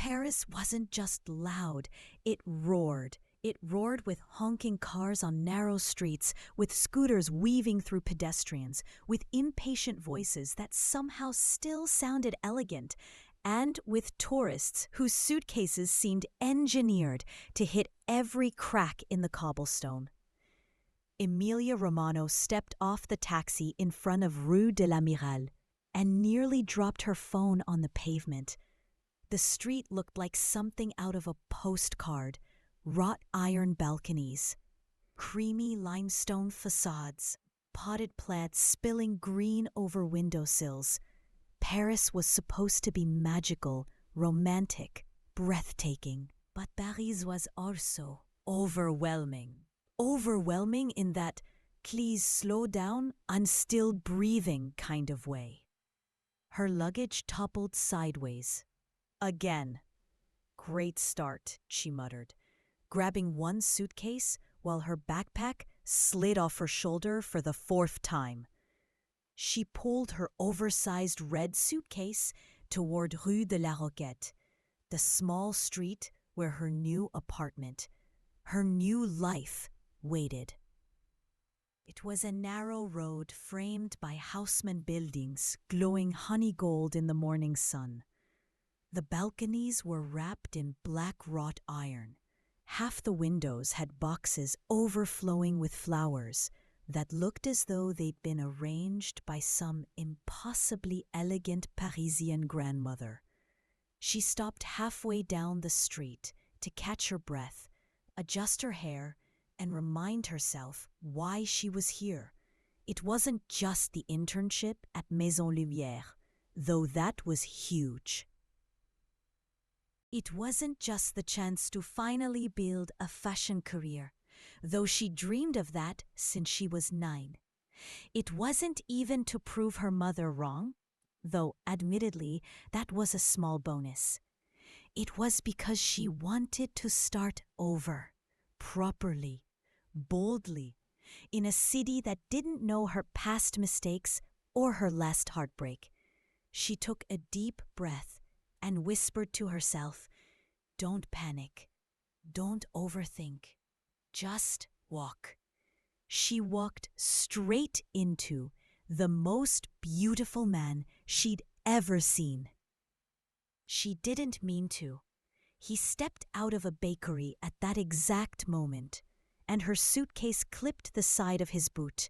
Paris wasn't just loud, it roared. It roared with honking cars on narrow streets, with scooters weaving through pedestrians, with impatient voices that somehow still sounded elegant, and with tourists whose suitcases seemed engineered to hit every crack in the cobblestone. Emilia Romano stepped off the taxi in front of Rue de l'Amiral and nearly dropped her phone on the pavement. The street looked like something out of a postcard. Wrought iron balconies, creamy limestone facades, potted plants spilling green over windowsills. Paris was supposed to be magical, romantic, breathtaking. But Paris was also overwhelming. Overwhelming in that please slow down, I'm still breathing kind of way. Her luggage toppled sideways. Again. Great start, she muttered, grabbing one suitcase while her backpack slid off her shoulder for the fourth time. She pulled her oversized red suitcase toward Rue de la Roquette, the small street where her new apartment, her new life, waited. It was a narrow road framed by Haussmann buildings glowing honey gold in the morning sun. The balconies were wrapped in black wrought iron. Half the windows had boxes overflowing with flowers that looked as though they'd been arranged by some impossibly elegant Parisian grandmother. She stopped halfway down the street to catch her breath, adjust her hair, and remind herself why she was here. It wasn't just the internship at Maison Lumière, though that was huge. It wasn't just the chance to finally build a fashion career, though she dreamed of that since she was 9. It wasn't even to prove her mother wrong, though admittedly that was a small bonus. It was because she wanted to start over, properly, boldly, in a city that didn't know her past mistakes or her last heartbreak. She took a deep breath and whispered to herself, "Don't panic. Don't overthink. Just walk." She walked straight into the most beautiful man she'd ever seen. She didn't mean to. He stepped out of a bakery at that exact moment, and her suitcase clipped the side of his boot.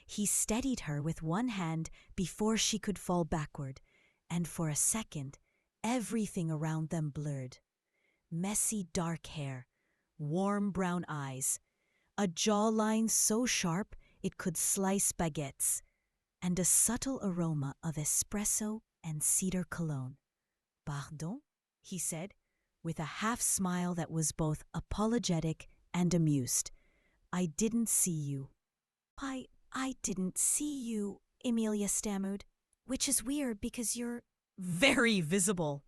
He steadied her with one hand before she could fall backward, and for a second, everything around them blurred. Messy dark hair, warm brown eyes, a jawline so sharp it could slice baguettes, and a subtle aroma of espresso and cedar cologne. "Pardon?" he said, with a half-smile that was both apologetic and amused. "I didn't see you." I didn't see you," Emilia stammered, "which is weird because you're very visible."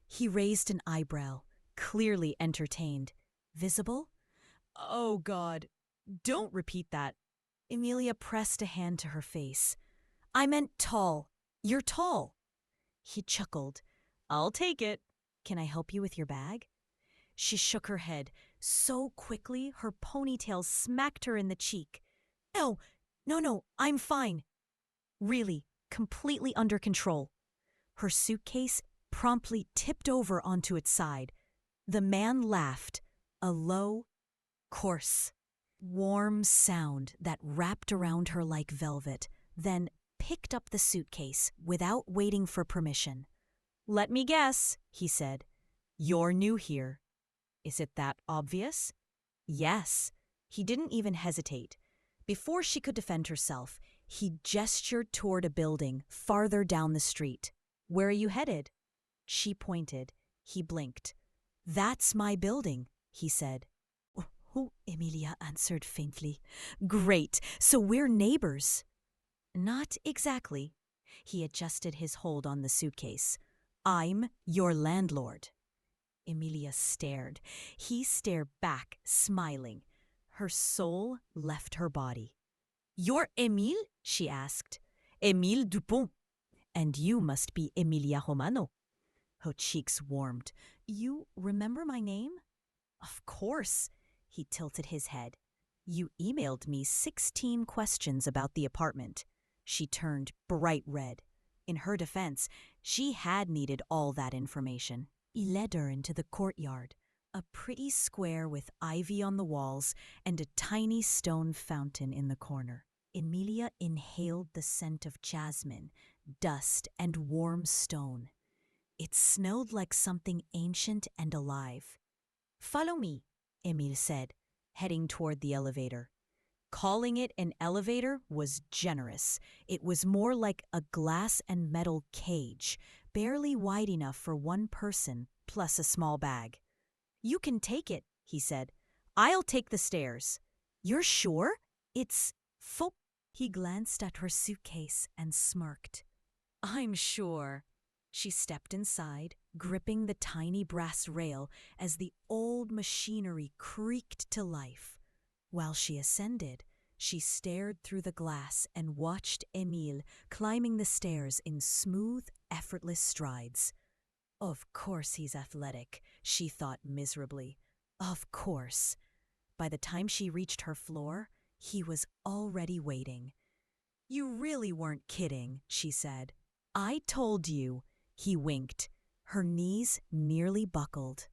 He raised an eyebrow, clearly entertained. "Visible? Oh, God. Don't repeat that." Emilia pressed a hand to her face. "I meant tall. You're tall." He chuckled. "I'll take it. Can I help you with your bag?" She shook her head so quickly her ponytail smacked her in the cheek. No, I'm fine. Really, completely under control." Her suitcase promptly tipped over onto its side. The man laughed, a low, coarse, warm sound that wrapped around her like velvet, then picked up the suitcase without waiting for permission. "Let me guess," he said. "You're new here." "Is it that obvious?" "Yes." He didn't even hesitate. Before she could defend herself, he gestured toward a building farther down the street. "Where are you headed?" She pointed. He blinked. "That's my building," he said. "Oh," Emilia answered faintly. "Great, so we're neighbors." "Not exactly." He adjusted his hold on the suitcase. "I'm your landlord." Emilia stared. He stared back, smiling. Her soul left her body. "You're Émile?" she asked. "Émile Dupont. And you must be Emilia Romano." Her cheeks warmed. You remember my name? Of course. He tilted his head. You emailed me 16 questions about the apartment. She turned bright red. In her defense, she had needed all that information. He led her into the courtyard, a pretty square with ivy on the walls and a tiny stone fountain in the corner. Emilia inhaled the scent of jasmine, dust, and warm stone. It smelled like something ancient and alive. Follow me, Emile said, heading toward the elevator. Calling it an elevator was generous. It was more like a glass and metal cage, barely wide enough for one person, plus a small bag. You can take it, he said. I'll take the stairs. You're sure? It's full. He glanced at her suitcase and smirked. I'm sure. She stepped inside, gripping the tiny brass rail as the old machinery creaked to life. While she ascended, she stared through the glass and watched Emile climbing the stairs in smooth, effortless strides. Of course he's athletic, she thought miserably. Of course. By the time she reached her floor, he was already waiting. You really weren't kidding, she said. I told you. He winked. Her knees nearly buckled.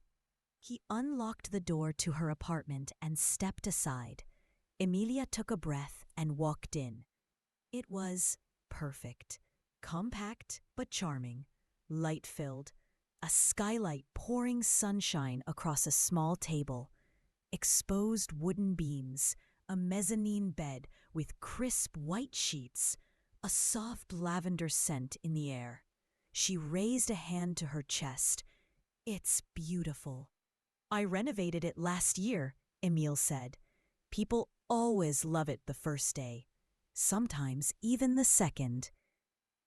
He unlocked the door to her apartment and stepped aside. Emilia took a breath and walked in. It was perfect. Compact but charming. Light-filled. A skylight pouring sunshine across a small table. Exposed wooden beams. A mezzanine bed with crisp white sheets. A soft lavender scent in the air. She raised a hand to her chest. It's beautiful. I renovated it last year, Emile said. People always love it the first day. Sometimes even the second.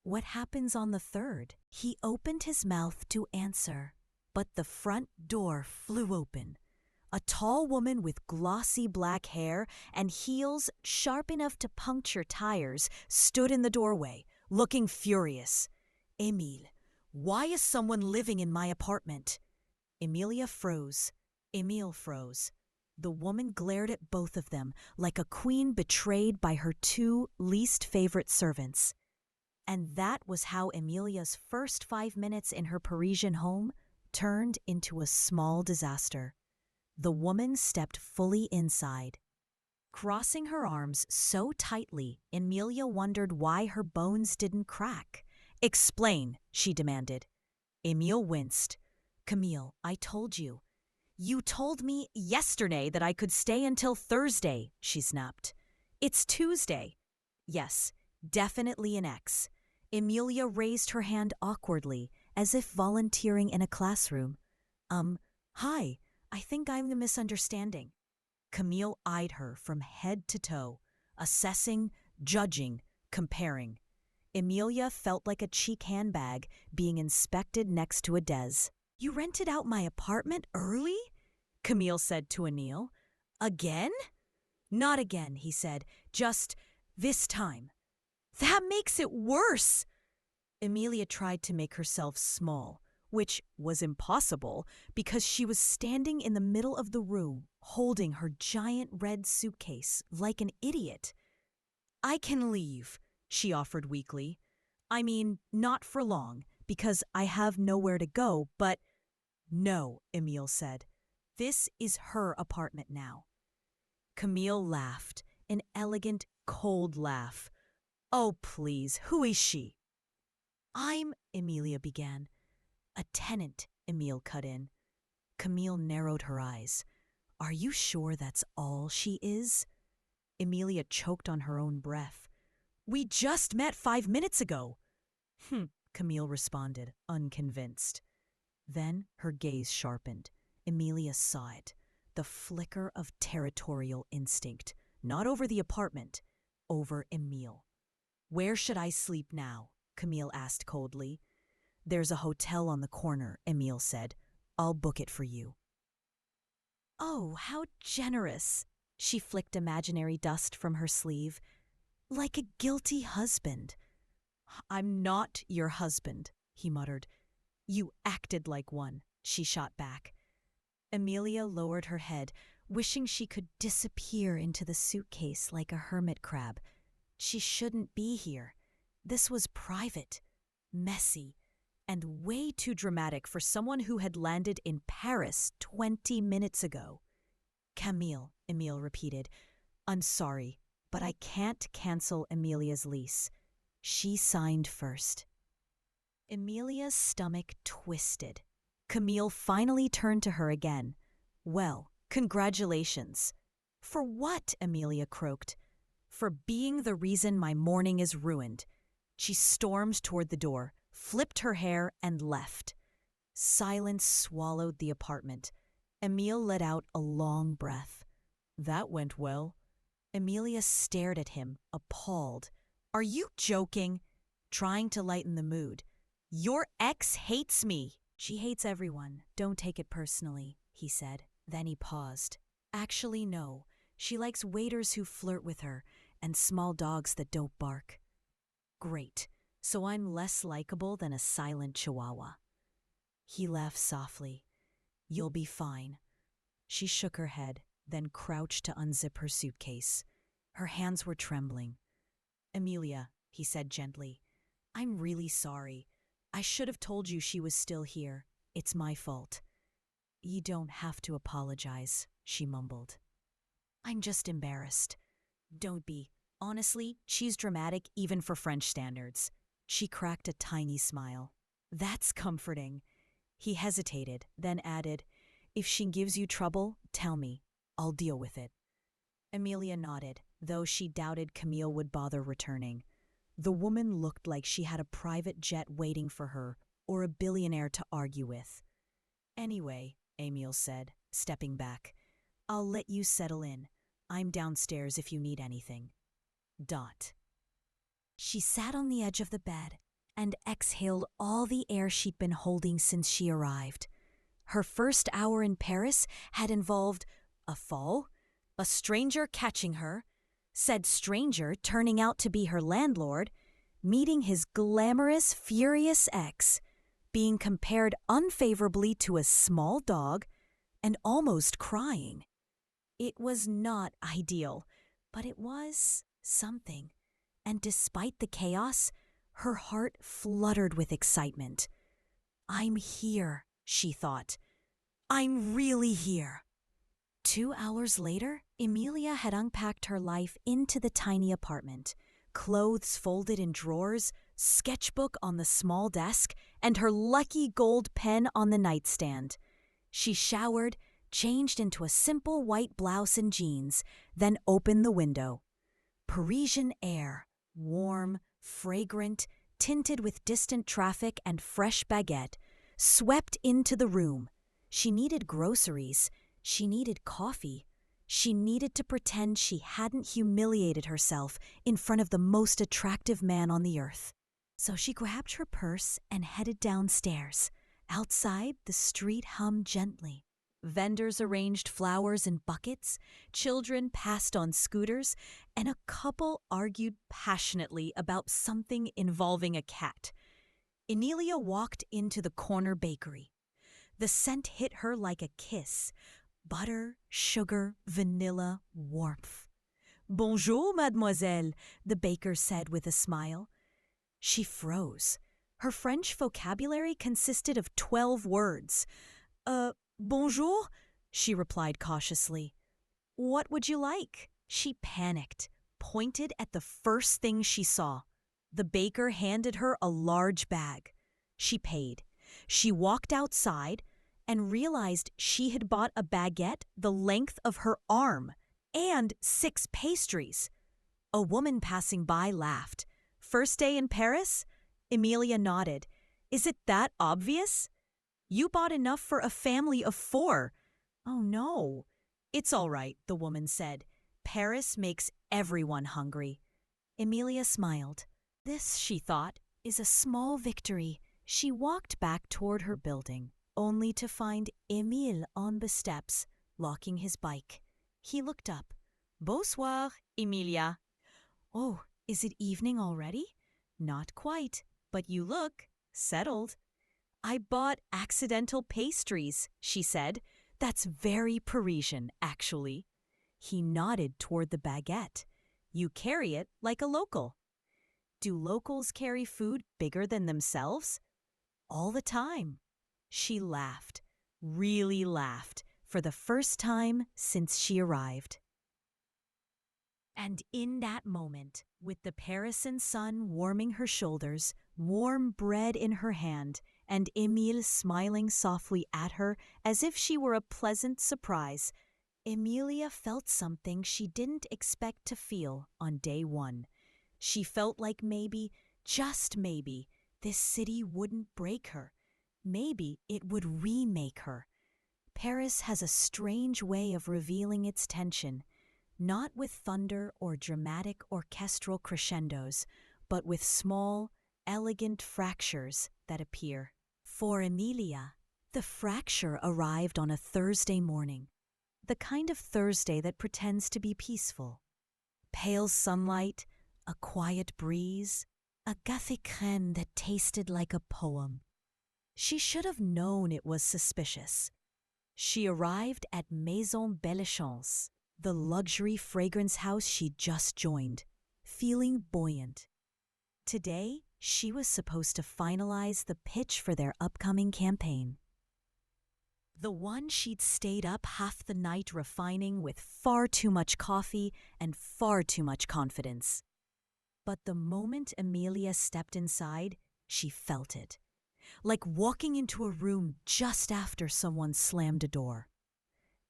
What happens on the third? He opened his mouth to answer, but the front door flew open. A tall woman with glossy black hair and heels sharp enough to puncture tires stood in the doorway, looking furious. Emile, why is someone living in my apartment? Emilia froze. Emile froze. The woman glared at both of them like a queen betrayed by her two least favorite servants. And that was how Emilia's first 5 minutes in her Parisian home turned into a small disaster. The woman stepped fully inside. Crossing her arms so tightly, Emilia wondered why her bones didn't crack. Explain, she demanded. Emile winced. Camille, I told you. You told me yesterday that I could stay until Thursday, she snapped. It's Tuesday. Yes, definitely an X. Emilia raised her hand awkwardly, as if volunteering in a classroom. Hi, I think I'm the misunderstanding. Camille eyed her from head to toe, assessing, judging, comparing. Emilia felt like a cheap handbag being inspected next to a Des. You rented out my apartment early? Camille said to Emile. Again? Not again, he said. Just this time. That makes it worse. Emilia tried to make herself small, which was impossible because she was standing in the middle of the room, holding her giant red suitcase like an idiot. I can leave, she offered weakly. I mean, not for long, because I have nowhere to go, but... No, Emile said. This is her apartment now. Camille laughed, an elegant, cold laugh. Oh, please, who is she? I'm, Emilia began. A tenant, Emile cut in. Camille narrowed her eyes. Are you sure that's all she is? Emilia choked on her own breath. We just met 5 minutes ago. Camille responded, unconvinced. Then her gaze sharpened. Emilia saw it. The flicker of territorial instinct. Not over the apartment, over Emile. Where should I sleep now? Camille asked coldly. There's a hotel on the corner, Emile said. I'll book it for you. Oh, how generous. She flicked imaginary dust from her sleeve. Like a guilty husband. I'm not your husband, he muttered. You acted like one, she shot back. Emilia lowered her head, wishing she could disappear into the suitcase like a hermit crab. She shouldn't be here. This was private, messy, and way too dramatic for someone who had landed in Paris 20 minutes ago. Camille, Emile repeated. I'm sorry, but I can't cancel Emilia's lease. She signed first. Emilia's stomach twisted. Camille finally turned to her again. Well, congratulations. For what? Emilia croaked. For being the reason my morning is ruined. She stormed toward the door, flipped her hair, and left. Silence swallowed the apartment. Emile let out a long breath. That went well. Emilia stared at him, appalled. Are you joking? Trying to lighten the mood. Your ex hates me. She hates everyone. Don't take it personally, he said. Then he paused. Actually, no. She likes waiters who flirt with her and small dogs that don't bark. Great. So I'm less likable than a silent chihuahua. He laughed softly. You'll be fine. She shook her head, then crouched to unzip her suitcase. Her hands were trembling. Emilia, he said gently, I'm really sorry. I should have told you she was still here. It's my fault. You don't have to apologize, she mumbled. I'm just embarrassed. Don't be. Honestly, she's dramatic even for French standards. She cracked a tiny smile. That's comforting. He hesitated, then added, If she gives you trouble, tell me. I'll deal with it. Emilia nodded, though she doubted Camille would bother returning. The woman looked like she had a private jet waiting for her, or a billionaire to argue with. Anyway, Emile said, stepping back, I'll let you settle in. I'm downstairs if you need anything. Dot. She sat on the edge of the bed and exhaled all the air she'd been holding since she arrived. Her first hour in Paris had involved a fall, a stranger catching her, said stranger turning out to be her landlord, meeting his glamorous, furious ex, being compared unfavorably to a small dog, and almost crying. It was not ideal, but it was something. And despite the chaos, her heart fluttered with excitement. I'm here, she thought. I'm really here. 2 hours later, Emilia had unpacked her life into the tiny apartment. Clothes folded in drawers, sketchbook on the small desk, and her lucky gold pen on the nightstand. She showered, changed into a simple white blouse and jeans, then opened the window. Parisian air, warm, fragrant, tinted with distant traffic and fresh baguette, swept into the room. She needed groceries. She needed coffee. She needed to pretend she hadn't humiliated herself in front of the most attractive man on the earth. So she grabbed her purse and headed downstairs. Outside, the street hummed gently. Vendors arranged flowers in buckets, children passed on scooters, and a couple argued passionately about something involving a cat. Emilia walked into the corner bakery. The scent hit her like a kiss. Butter, sugar, vanilla, warmth. Bonjour, mademoiselle, the baker said with a smile. She froze. Her French vocabulary consisted of 12 words. Bonjour, she replied cautiously. What would you like? She panicked, pointed at the first thing she saw. The baker handed her a large bag. She paid. She walked outside and realized she had bought a baguette the length of her arm and 6 pastries. A woman passing by laughed. First day in Paris? Emilia nodded. Is it that obvious? You bought enough for a family of 4. Oh no. It's all right, the woman said. Paris makes everyone hungry. Emilia smiled. This, she thought, is a small victory. She walked back toward her building, only to find Emile on the steps, locking his bike. He looked up. Bonsoir, Emilia. Oh, is it evening already? Not quite, but you look settled. I bought accidental pastries, she said. That's very Parisian, actually. He nodded toward the baguette. You carry it like a local. Do locals carry food bigger than themselves? All the time. She laughed, really laughed, for the first time since she arrived. And in that moment, with the Parisian sun warming her shoulders, warm bread in her hand, and Emile smiling softly at her as if she were a pleasant surprise, Emilia felt something she didn't expect to feel on day one. She felt like maybe, just maybe, this city wouldn't break her. Maybe it would remake her. Paris has a strange way of revealing its tension, not with thunder or dramatic orchestral crescendos, but with small, elegant fractures that appear. For Emilia, the fracture arrived on a Thursday morning, the kind of Thursday that pretends to be peaceful. Pale sunlight, a quiet breeze, a café crème that tasted like a poem. She should have known it was suspicious. She arrived at Maison Belechance, the luxury fragrance house she'd just joined, feeling buoyant. Today, she was supposed to finalize the pitch for their upcoming campaign. The one she'd stayed up half the night refining with far too much coffee and far too much confidence. But the moment Emilia stepped inside, she felt it, like walking into a room just after someone slammed a door.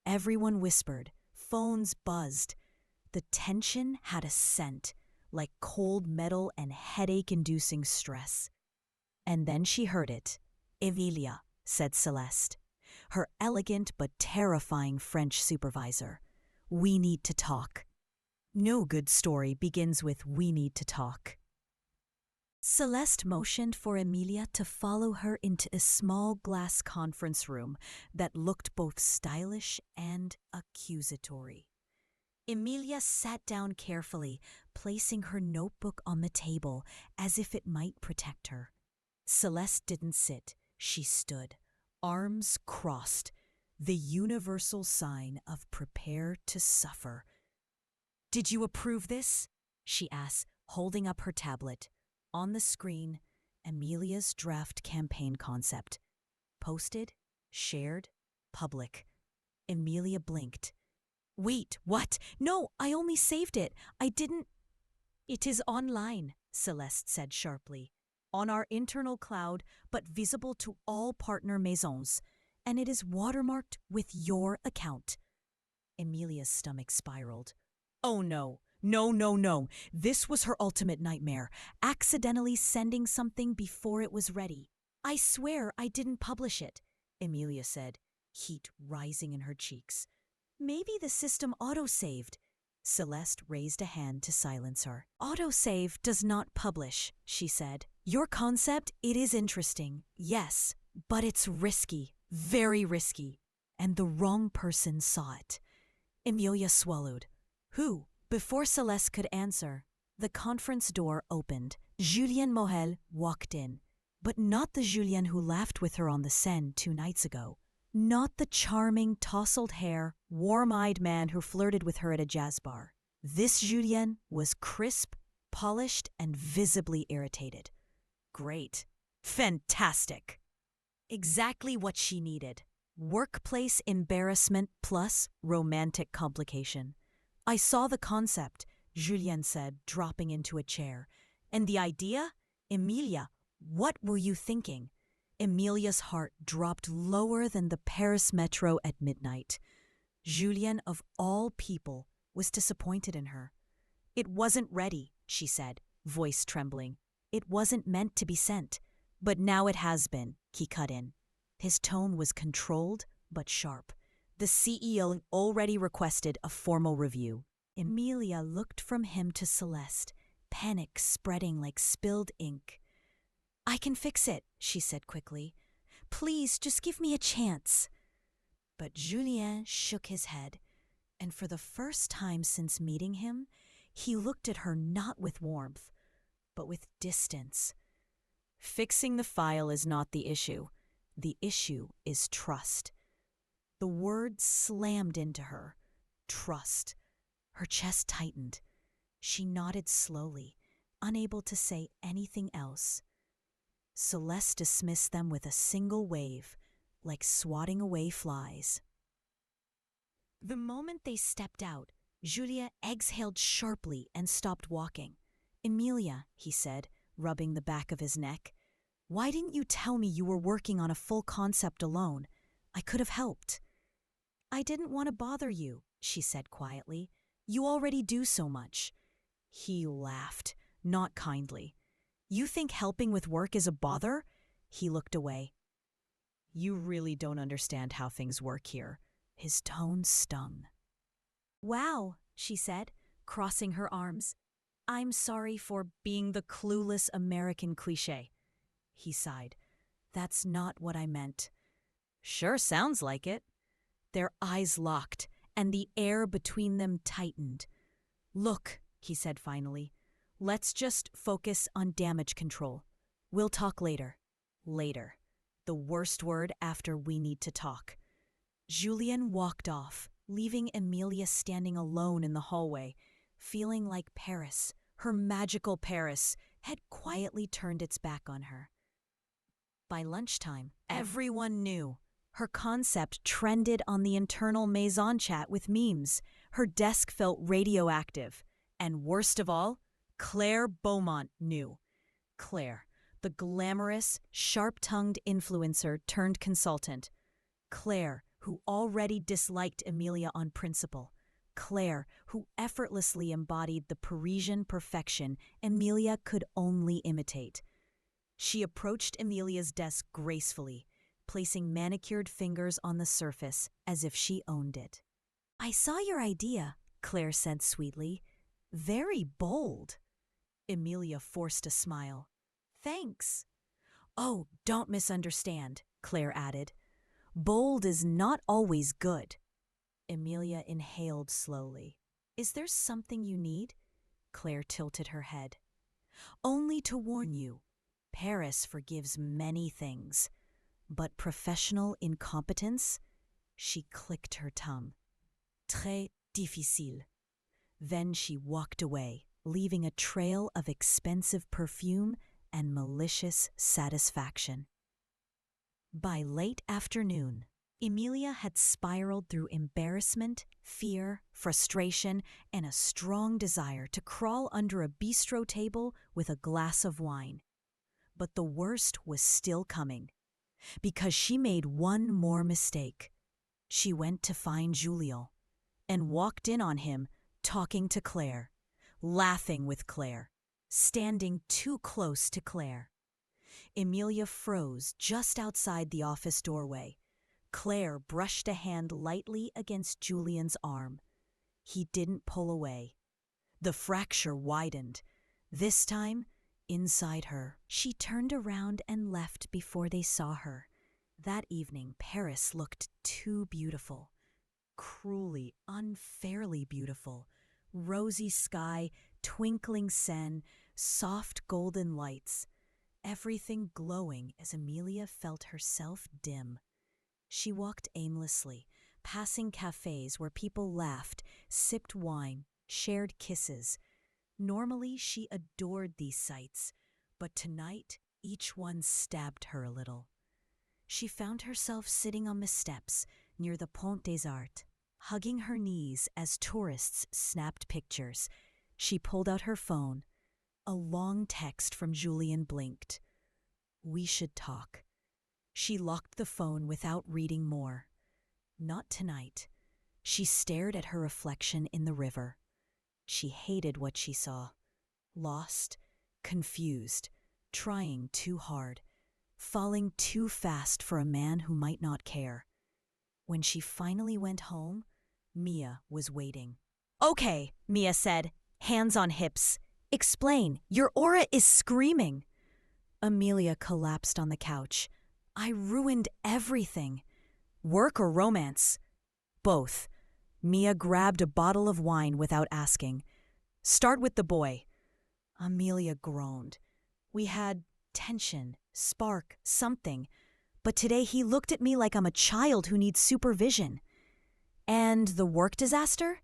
Everyone whispered, phones buzzed. The tension had a scent, like cold metal and headache-inducing stress. And then she heard it. Emilia, said Celeste, her elegant but terrifying French supervisor. We need to talk. No good story begins with we need to talk. Celeste motioned for Emilia to follow her into a small glass conference room that looked both stylish and accusatory. Emilia sat down carefully, placing her notebook on the table as if it might protect her. Celeste didn't sit, she stood, arms crossed, the universal sign of prepare to suffer. Did you approve this? She asked, holding up her tablet. On the screen, Emilia's draft campaign concept. Posted, shared, public. Emilia blinked. Wait, what? No, I only saved it. I didn't. It is online, Celeste said sharply. On our internal cloud, but visible to all partner maisons. And it is watermarked with your account. Emilia's stomach spiraled. Oh no. No. This was her ultimate nightmare, accidentally sending something before it was ready. I swear I didn't publish it, Emilia said, heat rising in her cheeks. Maybe the system autosaved. Celeste raised a hand to silence her. Autosave does not publish, she said. Your concept, it is interesting, yes, but it's risky, very risky. And the wrong person saw it. Emilia swallowed. Who? Before Celeste could answer, the conference door opened. Julien Mohel walked in, but not the Julien who laughed with her on the Seine 2 nights ago. Not the charming, tousled hair, warm-eyed man who flirted with her at a jazz bar. This Julien was crisp, polished, and visibly irritated. Great. Fantastic. Exactly what she needed. Workplace embarrassment plus romantic complication. I saw the concept, Julien said, dropping into a chair. And the idea? Emilia, what were you thinking? Emilia's heart dropped lower than the Paris metro at midnight. Julien, of all people, was disappointed in her. It wasn't ready, she said, voice trembling. It wasn't meant to be sent. But now it has been, he cut in. His tone was controlled but sharp. The CEO already requested a formal review. Emilia looked from him to Celeste, panic spreading like spilled ink. I can fix it, she said quickly. Please, just give me a chance. But Julien shook his head, and for the first time since meeting him, he looked at her not with warmth, but with distance. Fixing the file is not the issue. The issue is trust. The word slammed into her. Trust. Her chest tightened. She nodded slowly, unable to say anything else. Celeste dismissed them with a single wave, like swatting away flies. The moment they stepped out, Julia exhaled sharply and stopped walking. "Emilia," he said, rubbing the back of his neck, "why didn't you tell me you were working on a full concept alone? I could have helped." "I didn't want to bother you," she said quietly. "You already do so much." He laughed, not kindly. "You think helping with work is a bother?" He looked away. "You really don't understand how things work here." His tone stung. "Wow," she said, crossing her arms. "I'm sorry for being the clueless American cliché." He sighed. "That's not what I meant." "Sure sounds like it." Their eyes locked, and the air between them tightened. "Look," he said finally, "let's just focus on damage control. We'll talk later." Later. The worst word after "we need to talk." Julien walked off, leaving Emilia standing alone in the hallway, feeling like Paris, her magical Paris, had quietly turned its back on her. By lunchtime, everyone knew. Her concept trended on the internal Maison chat with memes. Her desk felt radioactive. And worst of all, Claire Beaumont knew. Claire, the glamorous, sharp-tongued influencer turned consultant. Claire, who already disliked Emilia on principle. Claire, who effortlessly embodied the Parisian perfection Emilia could only imitate. She approached Emilia's desk gracefully, placing manicured fingers on the surface as if she owned it. "I saw your idea," Claire said sweetly. "Very bold." Emilia forced a smile. "Thanks." "Oh, don't misunderstand," Claire added. "Bold is not always good." Emilia inhaled slowly. "Is there something you need?" Claire tilted her head. "Only to warn you, Paris forgives many things, but professional incompetence?" She clicked her tongue. "Très difficile." Then she walked away, leaving a trail of expensive perfume and malicious satisfaction. By late afternoon, Emilia had spiraled through embarrassment, fear, frustration, and a strong desire to crawl under a bistro table with a glass of wine. But the worst was still coming, because she made one more mistake. She went to find Julien and walked in on him talking to Claire, laughing with Claire, standing too close to Claire. Emilia froze just outside the office doorway. Claire brushed a hand lightly against Julien's arm. He didn't pull away. The fracture widened. This time, inside her. She turned around and left before they saw her. That evening, Paris looked too beautiful. Cruelly, unfairly beautiful. Rosy sky, twinkling Seine, soft golden lights. Everything glowing as Emilia felt herself dim. She walked aimlessly, passing cafés where people laughed, sipped wine, shared kisses. Normally, she adored these sights, but tonight, each one stabbed her a little. She found herself sitting on the steps near the Pont des Arts, hugging her knees as tourists snapped pictures. She pulled out her phone. A long text from Julien blinked. "We should talk." She locked the phone without reading more. Not tonight. She stared at her reflection in the river. She hated what she saw. Lost, confused, trying too hard, falling too fast for a man who might not care. When she finally went home, Mia was waiting. "Okay," Mia said, hands on hips. "Explain. Your aura is screaming." Emilia collapsed on the couch. "I ruined everything." "Work or romance?" "Both." Mia grabbed a bottle of wine without asking. "Start with the boy." Emilia groaned. "We had tension, spark, something. but today he looked at me like I'm a child who needs supervision. And the work disaster?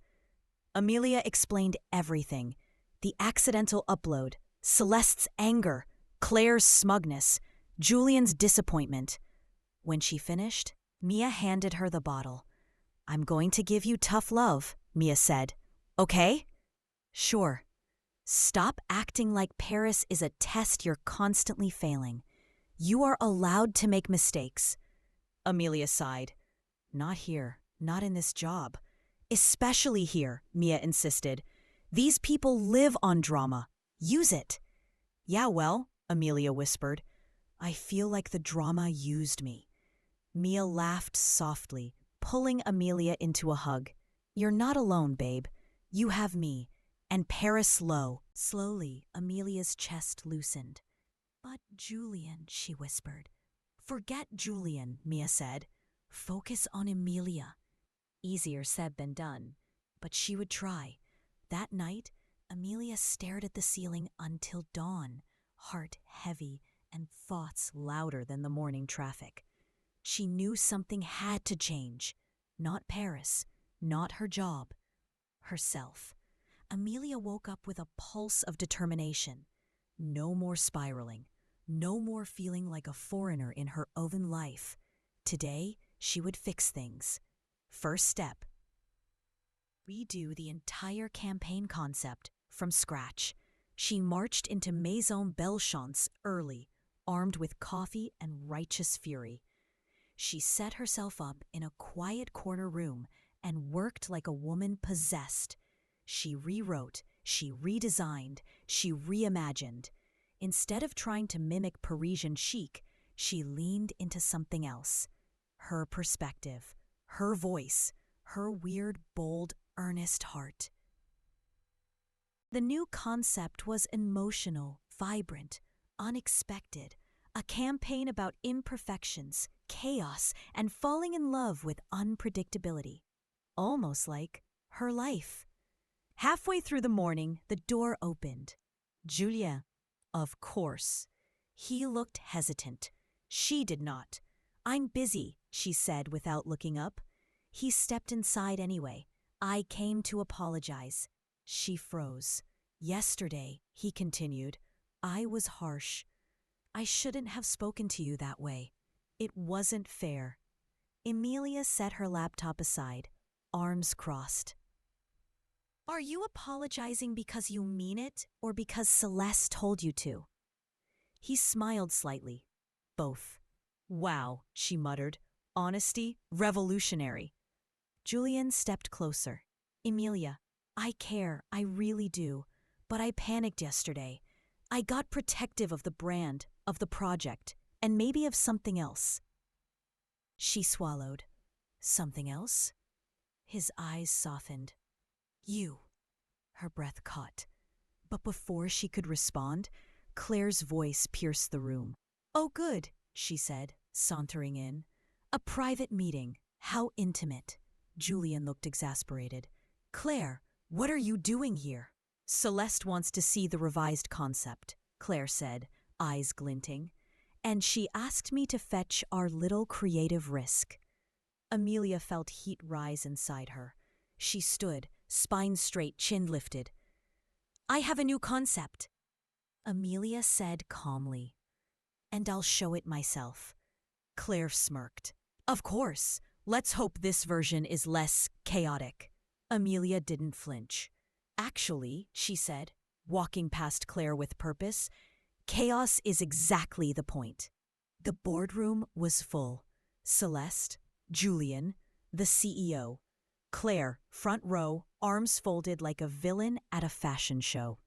Amelia explained everything. The accidental upload, Celeste's anger, Claire's smugness, Julian's disappointment. When she finished, Mia handed her the bottle. "I'm going to give you tough love," Mia said. "Okay?" "Sure. Stop acting like Paris is a test you're constantly failing. You are allowed to make mistakes." Amelia sighed. "Not here, not in this job. Especially here," Mia insisted. "These people live on drama. Use it." "Yeah, well," Amelia whispered, "I feel like the drama used me." Mia laughed softly, pulling Amelia into a hug. "You're not alone, babe. You have me. And Paris low." Slowly, Amelia's chest loosened. "But Julian," she whispered. "Forget Julian," Mia said. "Focus on Amelia." Easier said than done, but she would try. That night, Amelia stared at the ceiling until dawn, heart heavy and thoughts louder than the morning traffic. She knew something had to change. Not Paris, not her job, herself. Amelia woke up with a pulse of determination. No more spiraling. No more feeling like a foreigner in her own life. Today, she would fix things. First step: redo the entire campaign concept from scratch. She marched into Maison Bellechamp's early, armed with coffee and righteous fury. She set herself up in a quiet corner room and worked like a woman possessed. She rewrote, she redesigned, she reimagined. Instead of trying to mimic Parisian chic, she leaned into something else. Her perspective, her voice, her weird, bold, earnest heart. The new concept was emotional, vibrant, unexpected, a campaign about imperfections, chaos, and falling in love with unpredictability. Almost like her life. Halfway through the morning, the door opened. Julien, of course. He looked hesitant. She did not. "I'm busy," she said without looking up. He stepped inside anyway. "I came to apologize." She froze. "Yesterday," he continued, "I was harsh. I shouldn't have spoken to you that way. It wasn't fair." Emilia set her laptop aside, arms crossed. "Are you apologizing because you mean it or because Celeste told you to?" He smiled slightly. "Both." "Wow," she muttered. "Honesty, revolutionary." Julian stepped closer. "Emilia, I care, I really do. But I panicked yesterday. I got protective of the brand, of the project, and maybe of something else." She swallowed. "Something else?" His eyes softened. "You." Her breath caught. But before she could respond, Claire's voice pierced the room. "Oh, good," she said, sauntering in. "A private meeting. How intimate." Julian looked exasperated. "Claire, what are you doing here?" "Celeste wants to see the revised concept," Claire said, eyes glinting. "And she asked me to fetch our little creative risk." Amelia felt heat rise inside her. She stood, spine straight, chin lifted. "I have a new concept," Amelia said calmly. "And I'll show it myself." Claire smirked. "Of course. Let's hope this version is less chaotic." Amelia didn't flinch. "Actually," she said, walking past Claire with purpose, "chaos is exactly the point." The boardroom was full. Celeste, Julian, the CEO. Claire, front row, arms folded like a villain at a fashion show.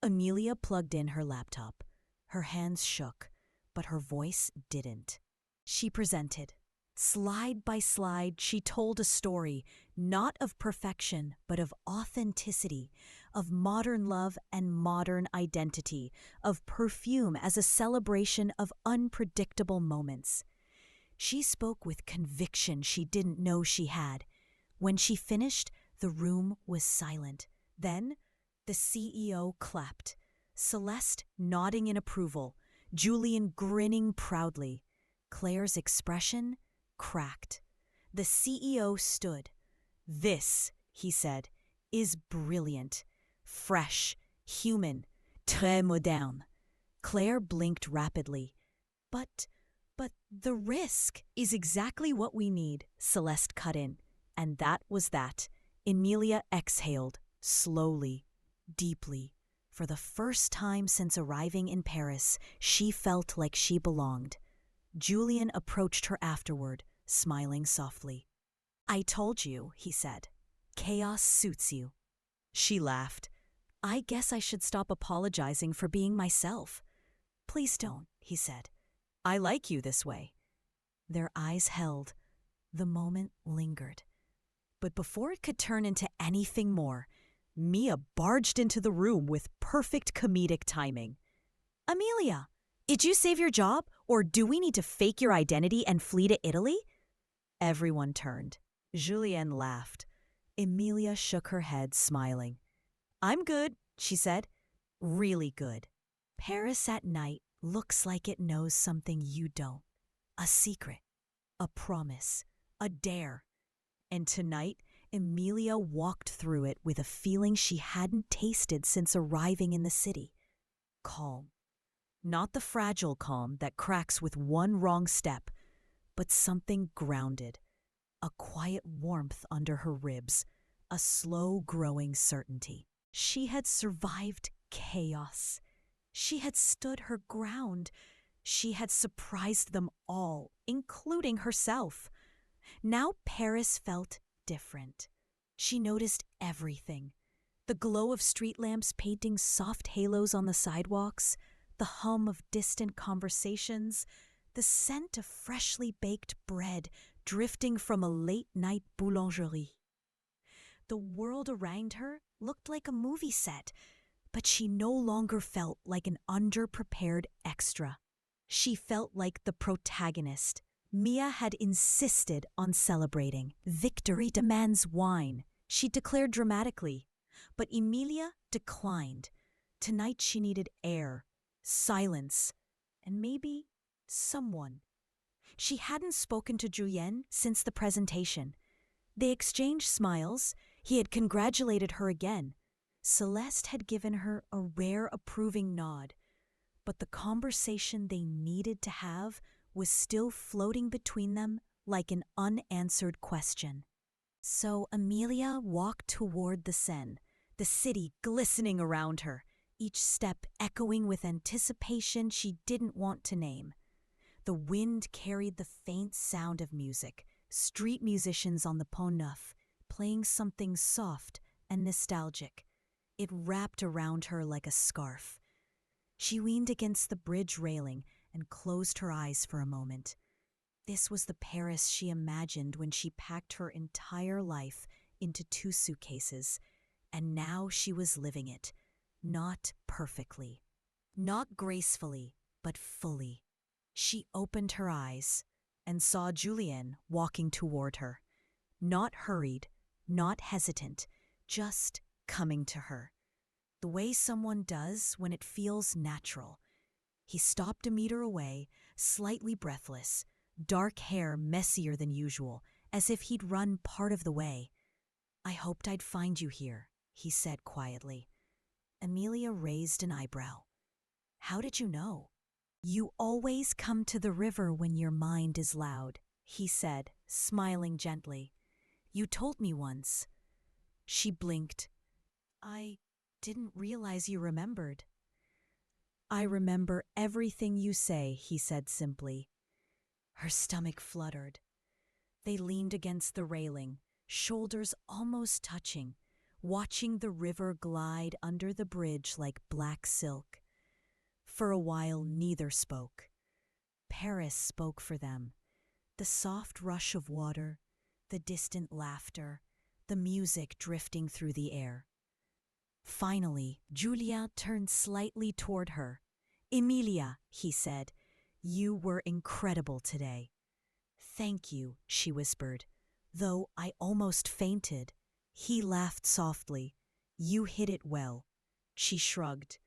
Amelia plugged in her laptop. Her hands shook, but her voice didn't. She presented. Slide by slide, she told a story, not of perfection, but of authenticity, of modern love and modern identity, of perfume as a celebration of unpredictable moments. She spoke with conviction she didn't know she had. When she finished, the room was silent. Then, the CEO clapped, Celeste nodding in approval, Julian grinning proudly. Claire's expression cracked. The CEO stood. "This," he said, "is brilliant. Fresh, human, très moderne." Claire blinked rapidly. But the risk is exactly what we need," Celeste cut in. And that was that. Emilia exhaled, slowly, deeply. For the first time since arriving in Paris, she felt like she belonged. Julien approached her afterward, smiling softly. "I told you," he said. "Chaos suits you." She laughed. "I guess I should stop apologizing for being myself." "Please don't," he said. "I like you this way." Their eyes held. The moment lingered. But before it could turn into anything more, Mia barged into the room with perfect comedic timing. "Amelia, did you save your job, or do we need to fake your identity and flee to Italy?" Everyone turned. Julien laughed. Emilia shook her head, smiling. "I'm good," she said. "Really good. Paris at night looks like it knows something you don't. A secret, a promise, a dare. And tonight, Emilia walked through it with a feeling she hadn't tasted since arriving in the city. Calm. Not the fragile calm that cracks with one wrong step, but something grounded. A quiet warmth under her ribs, a slow-growing certainty. She had survived chaos. She had stood her ground. She had surprised them all, including herself. Now Paris felt different. She noticed everything. The glow of street lamps painting soft halos on the sidewalks, the hum of distant conversations, the scent of freshly baked bread drifting from a late-night boulangerie. The world around her looked like a movie set, but she no longer felt like an underprepared extra. She felt like the protagonist. Mia had insisted on celebrating. "Victory demands wine," she declared dramatically. But Emilia declined. Tonight she needed air, silence, and maybe someone. She hadn't spoken to Julien since the presentation. They exchanged smiles. He had congratulated her again. Celeste had given her a rare approving nod. But the conversation they needed to have was still floating between them like an unanswered question. So Emilia walked toward the Seine, the city glistening around her, each step echoing with anticipation she didn't want to name. The wind carried the faint sound of music, street musicians on the Pont Neuf, playing something soft and nostalgic. It wrapped around her like a scarf. She leaned against the bridge railing and closed her eyes for a moment. This was the Paris she imagined when she packed her entire life into 2 suitcases, and now she was living it, not perfectly, not gracefully, but fully. She opened her eyes and saw Julien walking toward her, not hurried, not hesitant, just coming to her. The way someone does when it feels natural. He stopped a meter away, slightly breathless, dark hair messier than usual, as if he'd run part of the way. "I hoped I'd find you here," he said quietly. Emilia raised an eyebrow. "How did you know?" "You always come to the river when your mind is loud," he said, smiling gently. "You told me once." She blinked. "I didn't realize you remembered." "I remember everything you say," he said simply. Her stomach fluttered. They leaned against the railing, shoulders almost touching, watching the river glide under the bridge like black silk. For a while, neither spoke. Paris spoke for them. The soft rush of water, the distant laughter, the music drifting through the air. Finally, Julien turned slightly toward her. "Emilia," he said, "you were incredible today." "Thank you," she whispered, "though I almost fainted." He laughed softly. "You hit it well." She shrugged.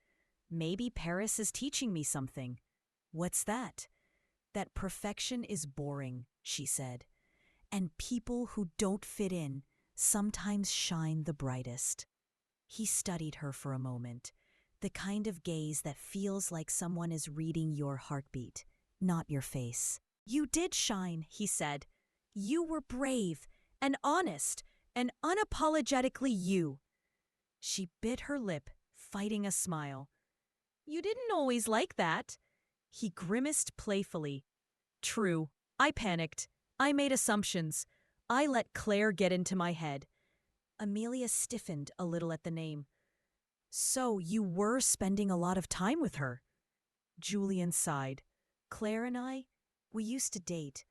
"Maybe Paris is teaching me something." "What's that?" that perfection is boring, she said, and people who don't fit in sometimes shine the brightest. He studied her for a moment, the kind of gaze that feels like someone is reading your heartbeat, not your face. You did shine, he said. You were brave and honest and unapologetically you. She bit her lip, fighting a smile. You didn't always like that. He grimaced playfully. True, I panicked. I made assumptions. I let Claire get into my head. Amelia stiffened a little at the name. So you were spending a lot of time with her? Julian sighed. Claire and I, we used to date.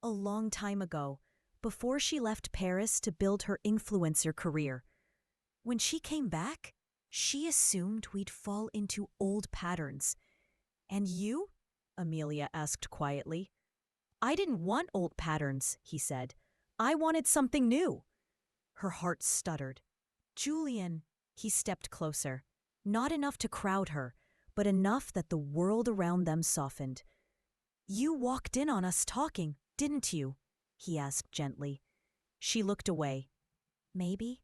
A long time ago, before she left Paris to build her influencer career. When she came back, she assumed we'd fall into old patterns. And you? Amelia asked quietly. I didn't want old patterns, he said. I wanted something new. Her heart stuttered. Julian, he stepped closer. Not enough to crowd her, but enough that the world around them softened. You walked in on us talking, didn't you? He asked gently. She looked away. Maybe.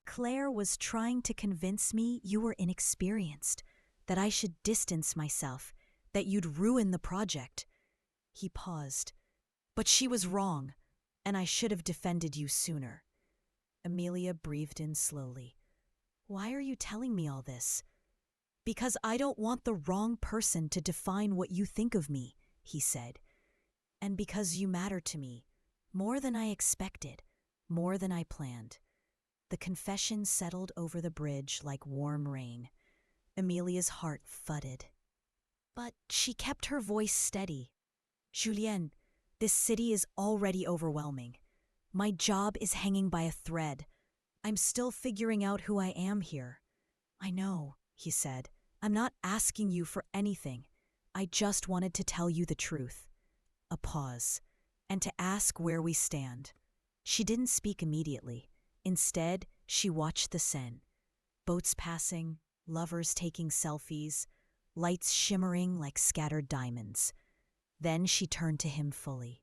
Claire was trying to convince me you were inexperienced, that I should distance myself, that you'd ruin the project. He paused. But she was wrong, and I should have defended you sooner. Amelia breathed in slowly. Why are you telling me all this? Because I don't want the wrong person to define what you think of me, he said. And because you matter to me, more than I expected, more than I planned. The confession settled over the bridge like warm rain. Amelia's heart thudded. But she kept her voice steady. Julien, this city is already overwhelming. My job is hanging by a thread. I'm still figuring out who I am here. I know, he said. I'm not asking you for anything. I just wanted to tell you the truth. A pause, and to ask where we stand. She didn't speak immediately. Instead, she watched the Seine. Boats passing, lovers taking selfies, lights shimmering like scattered diamonds. Then she turned to him fully.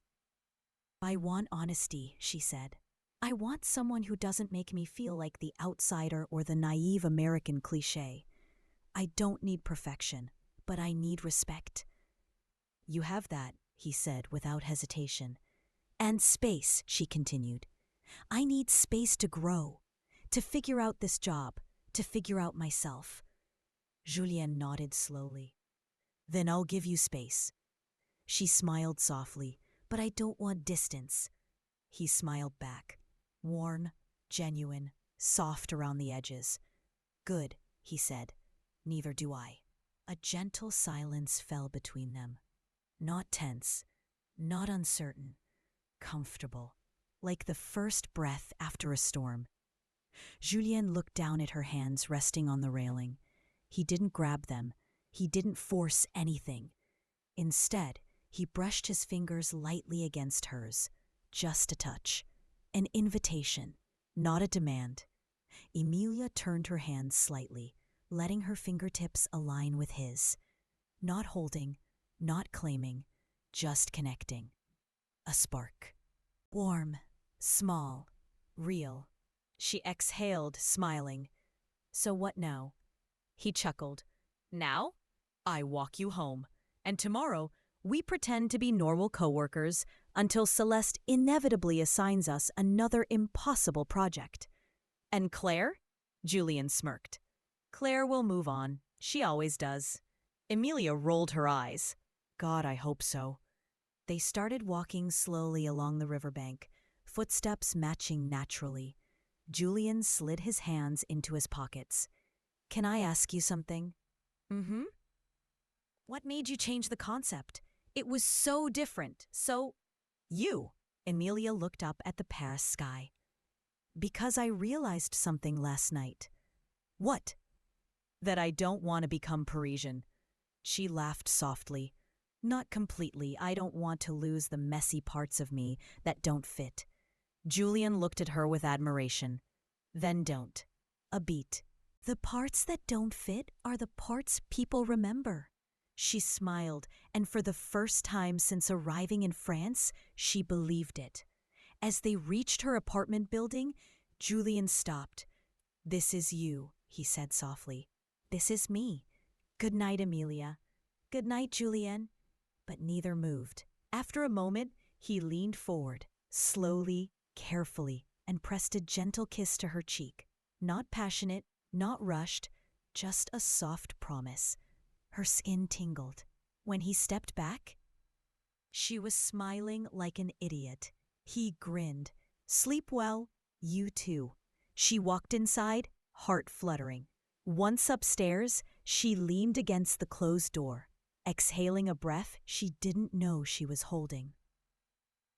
I want honesty, she said. I want someone who doesn't make me feel like the outsider or the naive American cliché. I don't need perfection, but I need respect. You have that, he said without hesitation. And space, she continued. I need space to grow, to figure out this job, to figure out myself. Julien nodded slowly. Then I'll give you space. She smiled softly. But I don't want distance. He smiled back. Warm, genuine, soft around the edges. Good, he said. Neither do I. A gentle silence fell between them. Not tense, not uncertain. Comfortable, like the first breath after a storm. Julien looked down at her hands resting on the railing. He didn't grab them. He didn't force anything. Instead, he brushed his fingers lightly against hers. Just a touch. An invitation, not a demand. Emilia turned her hands slightly, letting her fingertips align with his. Not holding, not claiming, just connecting. A spark. Warm, small, real. She exhaled, smiling. So what now? He chuckled. Now, I walk you home. And tomorrow, we pretend to be normal coworkers until Celeste inevitably assigns us another impossible project. And Claire? Julian smirked. Claire will move on. She always does. Emilia rolled her eyes. God, I hope so. They started walking slowly along the riverbank, footsteps matching naturally. Julian slid his hands into his pockets. Can I ask you something? Mm-hmm. What made you change the concept? It was so different, so... You, Emilia looked up at the Paris sky. Because I realized something last night. What? That I don't want to become Parisian. She laughed softly. Not completely. I don't want to lose the messy parts of me that don't fit. Julian looked at her with admiration. Then don't. A beat. The parts that don't fit are the parts people remember. She smiled, and for the first time since arriving in France, she believed it. As they reached her apartment building, Julien stopped. "This is you," he said softly. "This is me. Good night, Emilia." "Good night, Julien." But neither moved. After a moment, he leaned forward, slowly, carefully, and pressed a gentle kiss to her cheek. Not passionate, not rushed, just a soft promise. Her skin tingled. When he stepped back, she was smiling like an idiot. He grinned. "Sleep well, you too." She walked inside, heart fluttering. Once upstairs, she leaned against the closed door, exhaling a breath she didn't know she was holding.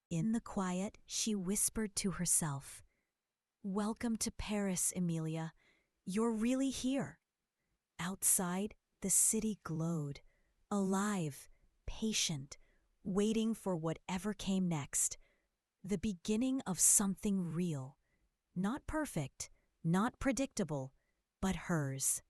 In the quiet, she whispered to herself, "Welcome to Paris, Emilia. You're really here." Outside, the city glowed, alive, patient, waiting for whatever came next. The beginning of something real. Not perfect, not predictable, but hers.